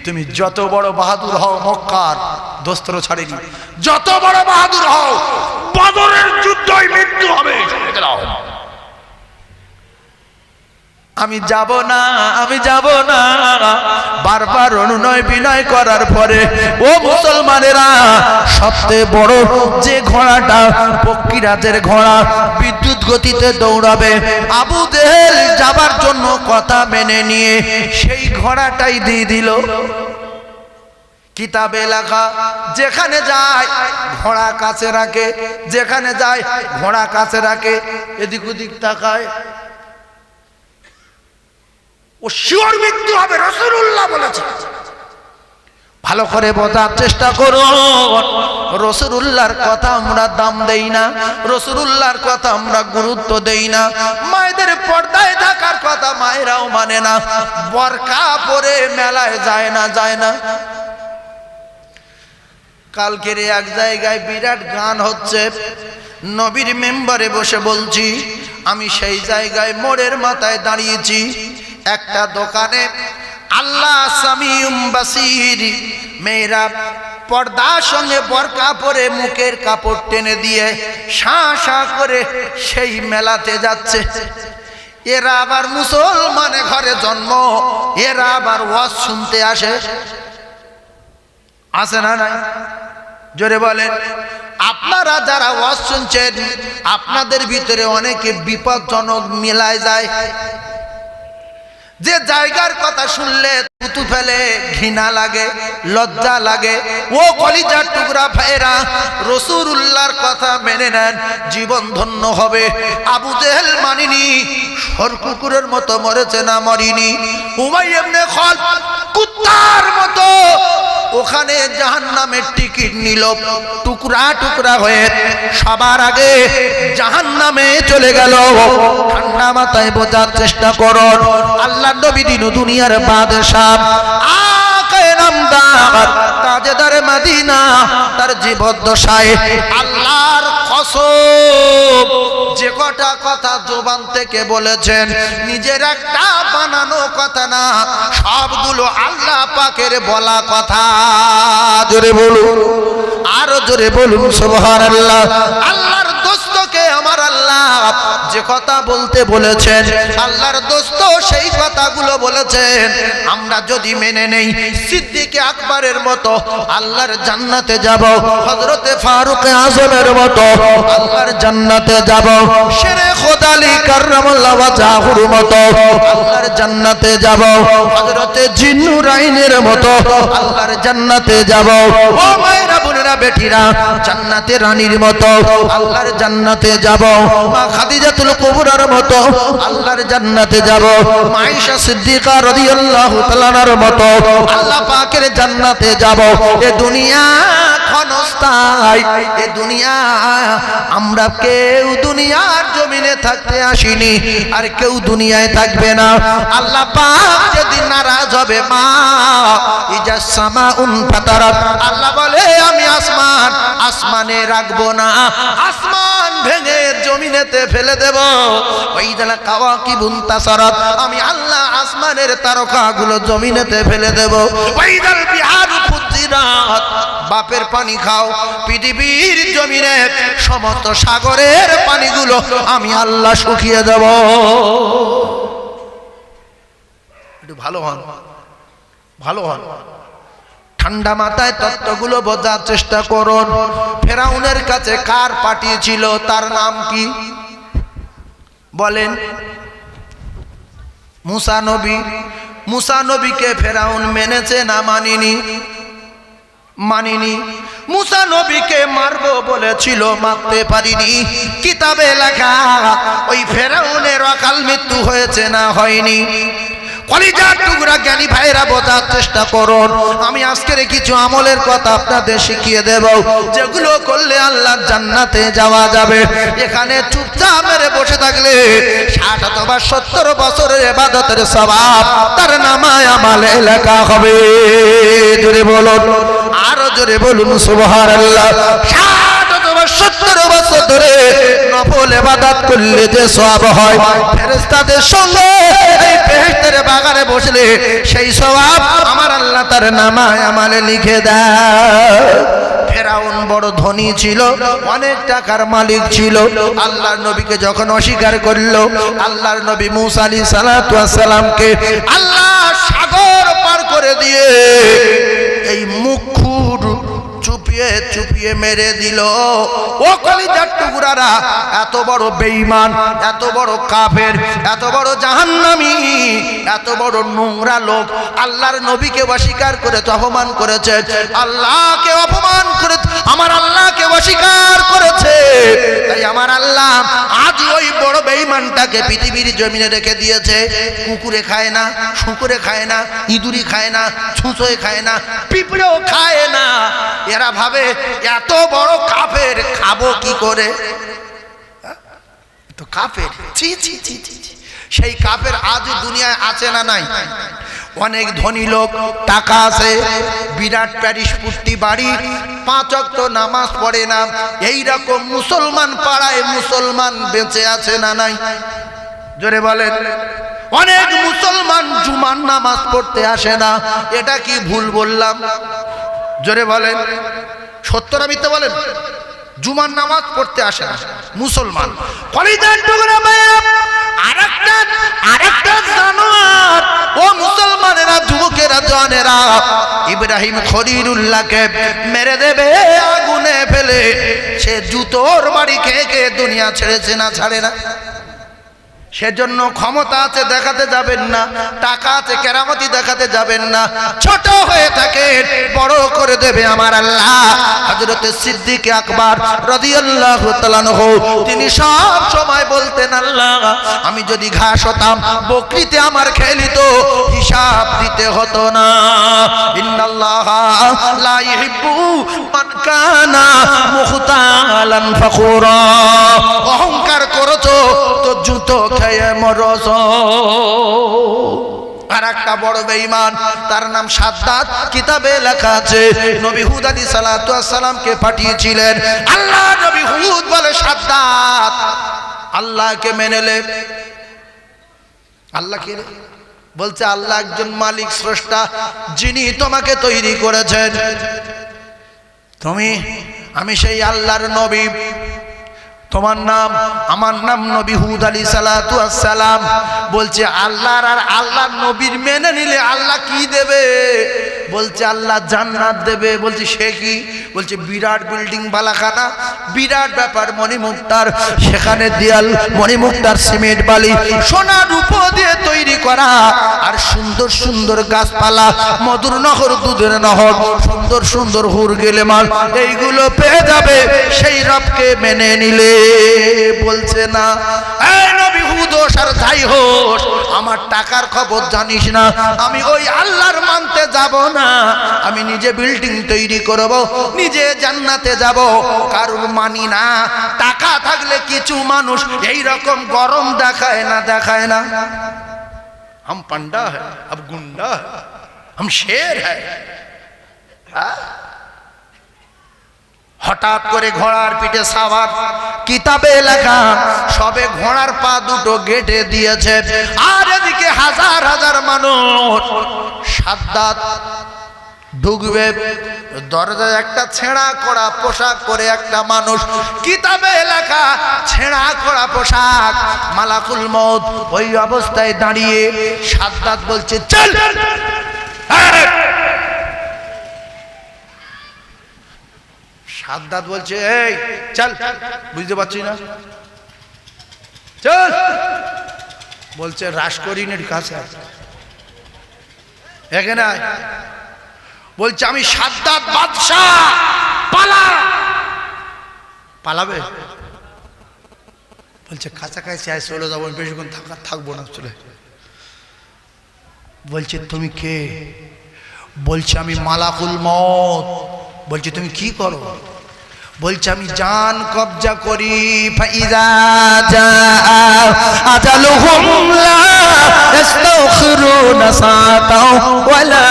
A: তুমি যত বড় বাহাদুর হও মক্কার দোস্তর ছাড়েনি, যত বড় বাহাদুর হও বদরের যুদ্ধই মৃত্যু হবে। আমি যাব না, আমি যাব না। বারবার অনুনয় বিনয় করার পরে ও মুসলমানেরা, সবচেয়ে বড় যে ঘোড়াটা পক্ষীরাজের ঘোড়া বিদ্যুৎ গতিতে দৌড়াবে, আবু জেহেল যাবার জন্য কথা মেনে নিয়ে সেই ঘোড়াটাই দিয়ে দিল। কিতাবে লেখা যেখানে যায় ঘোড়া কাছে রাখে, যেখানে যায় ঘোড়া কাছে রাখে, এদিক ওদিক তাকায়, ও শিওর মৃত্যু হবে, রাসূলুল্লাহ বলেছে। ভালো করে বোঝার চেষ্টা করো, রাসূলুল্লাহর কথা আমরা দাম দেই না, রাসূলুল্লাহর কথা আমরা গুরুত্ব দেই না। মায়েদের পর্দায় থাকার কথা মায়েরাও মানে না, বোরকা পরে মেলায় যায় না, যায় না। কালকের এক জায়গায় বিরাট গান হচ্ছে, নবীর মেম্বারে বসে বলছি, আমি সেই জায়গায় মোড়ের মাথায় দাঁড়িয়েছি, একটা দোকানে আল্লাহ সামিউম বাসির, মেয়েরা পর্দার সঙ্গে বোরকা পরে মুখের কাপড় টেনে দিয়ে শাঁ শাঁ করে সেই মেলাতে যাচ্ছে। এরা আবার মুসলমানের ঘরে জন্ম, এরা আবার ওয়াজ শুনতে আসে, আসে না? নাই? জোরে বলেন। আপনারা যারা ওয়াজ শুনছেন আপনাদের ভিতরে অনেকে বিপজ্জনক মিলায় যায়, যে জায়গার কথা শুনলে থুতু ফেলে, ঘৃণা লাগে, লজ্জা লাগে। ও কলিজার টুকরা ভাইরা, রাসূলুল্লাহর কথা মেনে নেন, জীবন ধন্য হবে। আবু জেহেল মানিনি, সরকুকুরের মতো মরেছে না মরিনি। উমাইয়া ইবনে খালদ কুত্তার মতো ওখানে জাহান্নামের টিকিট নিল, টুকরা টুকরা হয়ে সবার আগে জাহান্নামে চলে গেল। ঠান্ডা মাথায় বোঝার চেষ্টা করুন, আল্লাহর নবী দিন দুনিয়ার বাদশা, আকায়ে নামদার, তাজেদার মদিনা, তার জীবদ্দশায় আল্লাহর কসম যে কটা কথা জবান থেকে বলেছেন, নিজের একটা বানানো কথা না, সবগুলো আল্লাহ পাকের বলা কথা। জোরে বলুন, আরো জোরে বলুন সুবহানাল্লাহ। আল্লাহর দোস্তকে আমার আল্লাহ যে কথা বলতে বলেছেন, আল্লাহর দোস্ত সেই কথাগুলো বলেছেন। আমরা যদি মেনে নেই, সিদ্দিক আকবরের মতো আল্লাহর জান্নাতে যাব, হযরতে ফারুক আযমের মতো আল্লাহর জান্নাতে যাব, শেরে খোদা আলী কাররামাল্লাহু ওয়াজহুর মতো আল্লাহর জান্নাতে যাব, হযরতে জিন্নুরাইনের মতো আল্লাহর জান্নাতে যাব। ও মায়েরা, বোনেরা, বেটিরা, জান্নাতে রানীর মতো আল্লাহর জান্নাতে যাব, মা খাদিজাতুল কুবরার মতো আল্লাহর জান্নাতে যাব, মা আয়েশা সিদ্দিকা রাদিয়াল্লাহু তাআলা আনহার মতো আল্লাহ পাকের জান্নাতে যাব। এ দুনিয়া ক্ষণস্থায়ী, এ দুনিয়া, আমরা কেউ দুনিয়ার জমিনে থাকতে আসিনি, আর কেউ দুনিয়ায় থাকবে না। আল্লাহ পাক যেদিন নারাজ হবে, মা ইজা সামাউন ফাতারাত, আল্লাহ বলে আমি আসমান, আসমানে রাখবো না, আসমান ভেঙে জমিনেতে ফেলে দেব। ওয়াইদাল কাওয়াকিবুন তাসারাত, আমি আল্লাহ আসমানের তারকাগুলো জমিনেতে ফেলে দেব। ওয়াইদাল বিহারু ফুজিরাত, বাপের পানি খাও, পৃথিবীর জমিনে সমস্ত সাগরের পানিগুলো আমি আল্লাহ শুকিয়ে দেব। একটু ভালো হন, ভালো হন, ঠান্ডা মাথায় তত্ত্বগুলো বোঝার চেষ্টা করুন। ফেরাউনের কাছে কার পাঠিয়েছিল, তার নাম কি বলেন? মুসা নবী। মুসা নবীকে ফেরাউন মেনেছে না মানিনি? মানিনি। মুসা নবীকে মারবো বলেছিল, মারতে পারিনি। কিতাবে লেখা ওই ফেরাউনের অকাল মৃত্যু হয়েছে না হয়নি? কলিজার টুকরা জ্ঞানী ভাইরা বোঝার চেষ্টা করুন। আমি আজকের কিছু আমলের কথা আপনাদের শিখিয়ে দেব, যেগুলো করলে আল্লাহর জান্নাতে যাওয়া যাবে। এখানে চুপচাপ মেরে বসে থাকলে 60 অথবা 70 বছরের ইবাদতের সওয়াব তার নামায় আমলে লেখা হবে। জোরে বলুন, আরো জোরে বলুন সুবহানাল্লাহ। 60 অথবা 70 বছর ধরে নফল ইবাদত করলে যে সওয়াব হয়, ফেরেশতাদের সঙ্গে এই বেহেশতের বাগানে বসলে সেই সওয়াব আমার আল্লাহ তার নামায় আমলে লিখে দেয়। ফেরাউন বড় ধনী ছিল, অনেক টাকার মালিক ছিল। আল্লাহর নবীকে যখন অস্বীকার করলো, আল্লাহর নবী মূসা আলাইহিস সালাতু ওয়াস সালামকে আল্লাহ সাগর পার করে দিয়ে এই মুখুর চুপিয়ে চুপিয়ে মেরে দিল। ও কলিজার টুকরারা, এত বড় বেঈমান, এত বড় কাফের, এত বড় জাহান্নামী, এত বড় নোংরা লোক আল্লাহর নবীকে অস্বীকার করে তো অপমান করেছে, আল্লাহকে অপমান করে আমার আল্লাহকে অস্বীকার করেছে। তাই আমার আল্লাহ আজ ওই বড় বেঈমানটাকে পৃথিবীর জমিনে রেখে দিয়েছে। কুকুরে খায় না, শুকুরে খায় না, ইঁদুরি খায় না, ছুঁচোয় খায় না, পিঁপড়েও খায় না। এরা ভাবে এত বড় কাফের, খাবো কি করে? তো কাফের, ছি ছি ছি ছি। সেই কাফের আজ দুনিয়ায় আছে না নাই? অনেক ধনী লোক, টাকা আছে, বিরাট প্যারিস পুষ্টি বাড়ি, 5 ওয়াক্ত নামাজ পড়ে না। এই রকম মুসলমান পাড়ায় মুসলমান বেঁচে আছে না নাই? জোরে বলেন। অনেক মুসলমান জুমার নামাজ পড়তে আসে না। এটা কি ভুল বললাম? জোরে বলেন। সত্য না মিথ্যা বলেন? জুমার নামাজ পড়তে আসে না মুসলমান। কলিজার টুকরা ভাইরা, আরেকটা জানোয়ার ও মুসলমানেরা, যুবকেরা, জওয়ানেরা, ইব্রাহিম খলিলুল্লাহকে মেরে দেবে আগুনে ফেলে। সে জুতোর বাড়ি খেয়ে খেয়ে দুনিয়া ছেড়েছে না ছাড়ে না? সেজন্য ক্ষমতা আছে দেখাতে যাবেন না, টাকা আছে কেরামতি দেখাতে যাবেন না। ছোট হয়ে থাকে, বড় করে দেবে আমার আল্লাহ। হযরত সিদ্দিক আকবর রাদিয়াল্লাহু তাআলা আনহু তিনি সব সময় বলতেন, আল্লাহ আমি যদি ঘাস হতাম, বকরিতে আমার খেলিত, হিসাব দিতে হতো না। ইন্নাল্লাহা লা ইহিব্বু মান কানা মুখতালান ফাখুরা। অহংকার করেছো তো জুতো খেয়ে মরছ। আর একটা বড় বেঈমান, তার নাম সাদ্দাত, কিতাবে লেখা আছে নবী হুদ আলাইহিস সালাতু ওয়াস সালামকে পাঠিয়েছিলেন। আল্লাহ নবী হুদ বলে, সাদ্দাত আল্লাহকে মেনে নে। আল্লাহ কে? বলছে আল্লাহ একজন মালিক, স্রষ্টা, যিনি তোমাকে তৈরি করেছেন। আমি সেই আল্লাহর নবী, তোমার নাম, আমার নাম নবী হুদ আলাইহিস সালাতু ওয়াস সালাম। বলছে আল্লাহর আর আল্লাহর নবীর মেনে নিলে আল্লাহ কি দেবে? বলছে আল্লাহ জান্নাত দেবে। বলছে সে কি? বলছে বিরাট বিল্ডিং বালাখানা, বিরাট ব্যাপার, মণিমুক্তার, সেখানে দেয়াল মণিমুক্তার, সিমেন্ট বালি সোনা রূপো দিয়ে তৈরি করা, আর সুন্দর সুন্দর গাছপালা, মধুর নহর, দুধের নহর, সুন্দর সুন্দর হুর গেলেমাল, এইগুলো পেয়ে যাবে সেই রবকে মেনে নিলে। বলছে না, এই নবী হুদ আর যাই হোস, আমার টাকার খবর জানিস না, আমি ওই আল্লাহর মানতে যাব না। আমি নিজে বিল্ডিং তৈরি করব, নিজে জান্নাতে যাব, কারুর মানি না। টাকা থাকলে কিছু মানুষ এই রকম গরম দেখায় না, দেখায় না। हम पंडा है, अब गुंडा है, हम शेर है। হঠাৎ করে ঘোড়ার পিঠে সাওয়ার, কিতাবে লেখা সবে ঘোড়ার পা দুটো গেটে দিয়েছে, আর এদিকে হাজার হাজার মানুষ। সাদ্দাত ঢুকবে, দরজায় একটা ছেঁড়া করা পোশাক পরে একটা মানুষ, কিতাবে লেখা ছেঁড়া করা পোশাক, মালাকুল মউত ওই অবস্থায় দাঁড়িয়ে। সাদ্দাত বলছে চল। সাদ্দাত বলছে এই চল, বুঝতে পারছি না, চল। বলছে রাসকরিনের কাছে এখানে আয়। বলছে আমি সাদ্দাত বাদশাহ, পালা। পালাবে? বলছে কাছাকাছি আয়, চলে যাবো, বেশিক্ষণ থাকবো না, চলে। বলছে তুমি কে? বলছে আমি মালাকুল মউত। বলছে তুমি কি করো? বলছে আমি জান কবজা করি। ফাইজা জাআ আজালুহুম লা ইস্তাখিরুনা সাআতাও ওয়া লা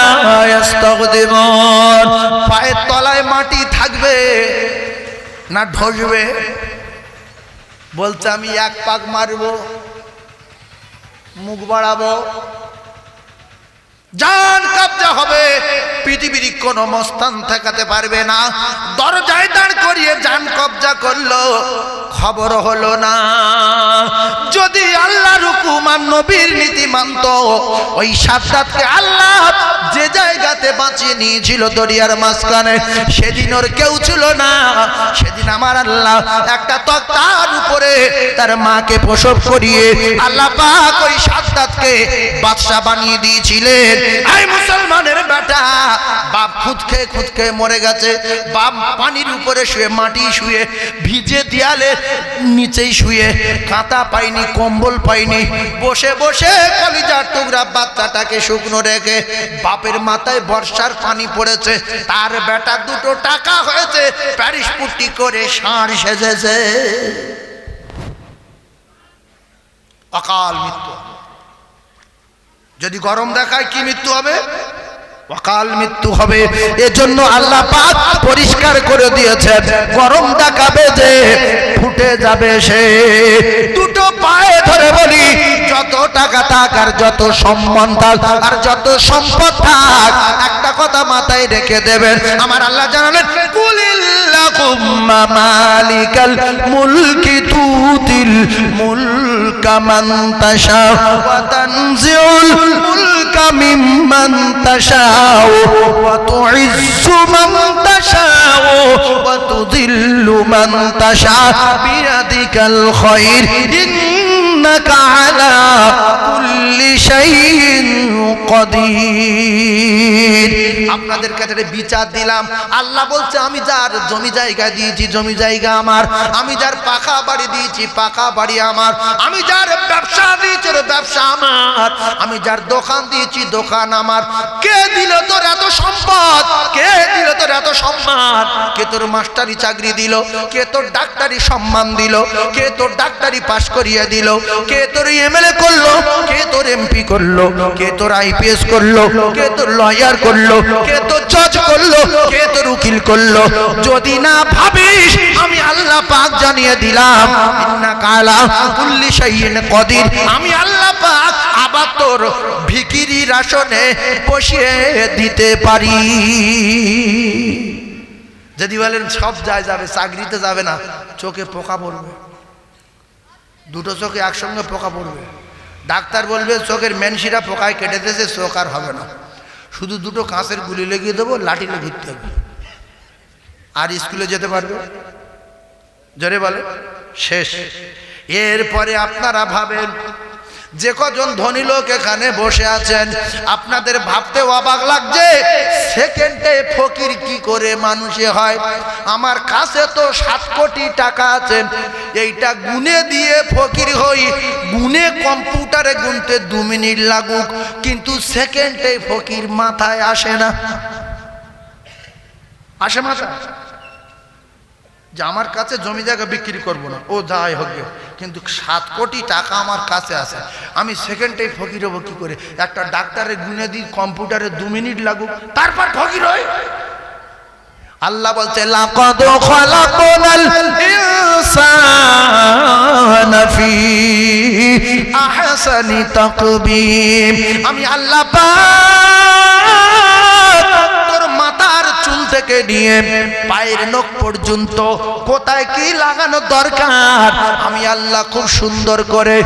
A: ইস্তাকদিমুন। পায়ের তলায় না ঢসবে? বলছে আমি এক পাক মারবো, মুখ বাড়াবো, জান কবজা হবে, পৃথিবীর কোন মস্তান ঠেকাতে পারবে না। দরজায় দাঁড় করিয়ে জান কবজা করলো, খবর হলো না। যদি আল্লাহর হুকুম আর নবীর নীতি মানত, ওই সাদ্দাতকে আল্লাহ যে জায়গাতে বাঁচিয়ে নিয়েছিল দরিয়ার মাঝখানে, সেদিন ওর কেউ ছিল না। সেদিন আমার আল্লাহ একটা তক্তার উপরে তার মাকে প্রসব করিয়ে আল্লাহ পাক ওই সাদ্দাতকে বাদশা বানিয়ে দিয়েছিলেন। এই মুসলমানের বেটা, বাপ খুদ খেয়ে মরে গেছে, বাপ পানির উপরে শুয়ে, মাটি শুয়ে, ভিজে দেয়ালে নিচেই শুয়ে, কাঁথা পাইনি, কম্বল পাইনি, বসে বসে কলিজার টুকরা বাচ্চাটাকে শুকনো রেখে বাপের মাথায় বর্ষার পানি পড়েছে, তার বেটা দুটো টাকা হয়েছে, প্যারিস পুট্টি করে ষাঁড় সেজেছে। অকাল মৃত্যু। যদি গরম দেখায় কি মৃত্যু হবে? অকাল মৃত্যু হবে। এজন্য আল্লাহ পাক পরিষ্কার করে দিয়েছেন, গরম দেখাবে যে ফুটে যাবে সে। দুটো পায়ে ধরে বলি, যত টাকা থাক আর যত সম্মান থাক আর যত সম্পদ থাক, একটা কথা মাথায় রেখে দেবেন। আমার আল্লাহ জানালেন, কুলিল্লাহুম্মা মালিকাল মুলকি তুতিল মুলকা মান তাশা ওয়া তানজিউল মুলকা মিম্মান তাশা ওয়া তুইজ্জু মান তাশা ওয়া তুযিল্লু মান তাশা বিয়াদিকাল খায়র ইন্নাকা আলা কুল্লি শাইইন কাদির। আপনাদের কাছে বিচার দিলাম। আল্লাহ বলছে, আমি যার জমি জায়গা দিয়েছি জমি জায়গা আমার, আমি যার পাকা বাড়ি দিয়েছি পাকা বাড়ি আমার, আমি যার ব্যবসা দিয়েছি ব্যবসা আমার, আমি যার দোকান দিয়েছি দোকান আমার। কে দিল তোর এত সম্পদ? কে দিল তোর এত সম্মান? কে তোর মাস্টারি চাকরি দিল? কে তোর ডাক্তারি সম্মান দিল? কে তোর ডাক্তারি পাশ করিয়ে দিল? কে তোর এমএলএ করলো? কে তোর এমপি করলো? কে তোর আইপিএস করলো? কে তোর লয়ার করলো? কে তোর জজ করলো? কে তোর উকিল করলো? যদি না ভাবিস, আমি আল্লাহ পাক জানিয়ে দিলাম, ইন্নাকা আলা কুল্লি শাইইন কাদির। আমি আল্লাহ পাক আবার তোর ভিখিরির আসনে বসিয়ে দিতে পারি। যদি বলেন সব যাবে, চাকরিতে যাবে না, চোখে পোকা পড়বে, দুটো চোখে একসঙ্গে পোকা পড়বে। ডাক্তার বলবে চোখের মেনশিরা পোকায় কেটে দিয়েছে, চোখ আর হবে না, শুধু দুটো কাঁচের গুলি লাগিয়ে দেবো, লাঠিলে ঘুরতে হবে, আর স্কুলে যেতে পারবে। জোরে বলে শেষ। এরপরে আপনারা ভাবেন, যে কজন ধনী লোক এখানে বসে আছেন, আপনাদের ভাবতে অবাক লাগছে, সেকেন্ডে ফকির কি করে মানুষে হয়? আমার কাছে তো 7 কোটি টাকা আছে, এইটা গুনে দিয়ে ফকির হই, গুনে কম্পিউটারে গুনতে 2 মিনিট লাগুক, কিন্তু সেকেন্ডে ফকির মাথায় আসে না। আসে মাথা যে আমার কাছে জমি জায়গা বিক্রি করবো না, ও যাই হোক, কিন্তু 7 কোটি টাকা আমার কাছে আছে, আমি সেকেন্ডে ফকির হবো কি করে? একটা ডাক্তারের গুনে দিই, কম্পিউটারে 2 মিনিট লাগুক, তারপর ফকির হই। আল্লাহ বলছে, লাকাদ খালাকনাল ইনসানা ফি আহসানি তাকবীম। আমি আল্লাহ পাক তোর মাথার চুল থেকে নিয়ে পায়ের নখ পর্যন্ত কোথায় কি লাগানো দরকার, আমি আল্লাহ খুব সুন্দর করে,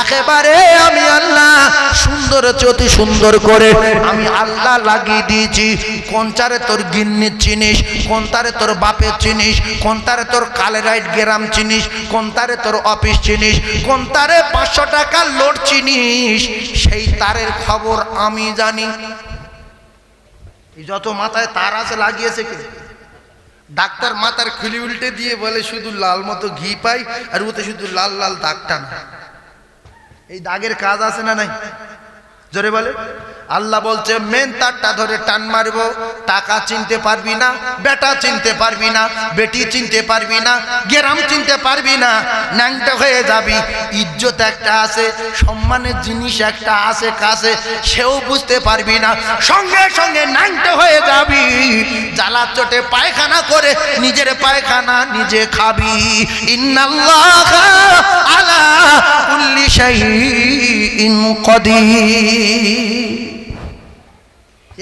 A: একেবারে আমি আল্লাহ সুন্দর, অতি সুন্দর করে আমি আল্লাহ লাগিয়ে দিয়েছি। কোনটারে তোর গিন্নির চিনিস, কোনটারে তোর বাপের চিনিস, কোনটারে তোর কালেরাইট গ্রাম চিনিস, কোনটারে তোর অফিস চিনিস, কোনটারে 500 টাকার লোড চিনিস, সেই তারের খবর আমি জানি। যত মাথায় তার আছে লাগিয়েছে কে? ডাক্তার মাথার খুলি উল্টে দিয়ে বলে শুধু লাল মতো ঘি পাই, আর ওতে শুধু লাল লাল দাগ টান। এই দাগের কাজ আছে না নাই? জোরে বলে। আল্লাহ বলছে, মেন তারটা ধরে টান মারবো, টাকা চিনতে পারবি না, বেটা চিনতে পারবি না, বেটি চিনতে পারবি না, গ্রাম চিনতে পারবি না, ন্যাংটা হয়ে যাবি, ইজ্জত ইজ্জত একটা আছে, সম্মানের জিনিস একটা আছে কাছে, সেও বুঝতে পারবি না, সঙ্গে সঙ্গে ন্যাংটো হয়ে যাবি, জ্বালা চোটে পায়খানা করে নিজের পায়খানা নিজে খাবি। ইন্নাল্লাহা আলা কুল্লি শাইইন কাদির।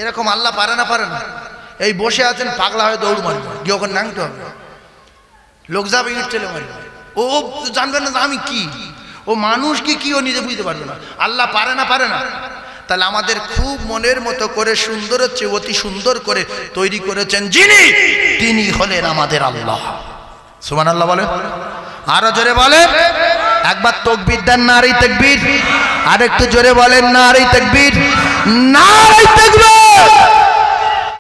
A: এরকম আল্লাহ পারে না? পারে না? এই বসে আছেন, পাগলা হয়ে দৌড় মারবে, গিয়ে ওখানে ন্যাংটো হবে, লোক যাবে ইট ঠেলে মারবে, ও জানবে না আমি কি, ও মানুষ কি ও নিজে বুঝতে পারবে না। আল্লাহ পারে না? পারে না? তাহলে আমাদের খুব মনের মতো করে সুন্দর হচ্ছে, অতি সুন্দর করে তৈরি করেছেন যিনি, তিনি হলেন আমাদের আল্লাহ। সুবহানাল্লাহ বলে, আরো জোরে বলে, একবার তাকবীর দেন, নারে তাকবীর, আর একটু জোরে বলেন নারে তাকবীর, নারে তাকবীর।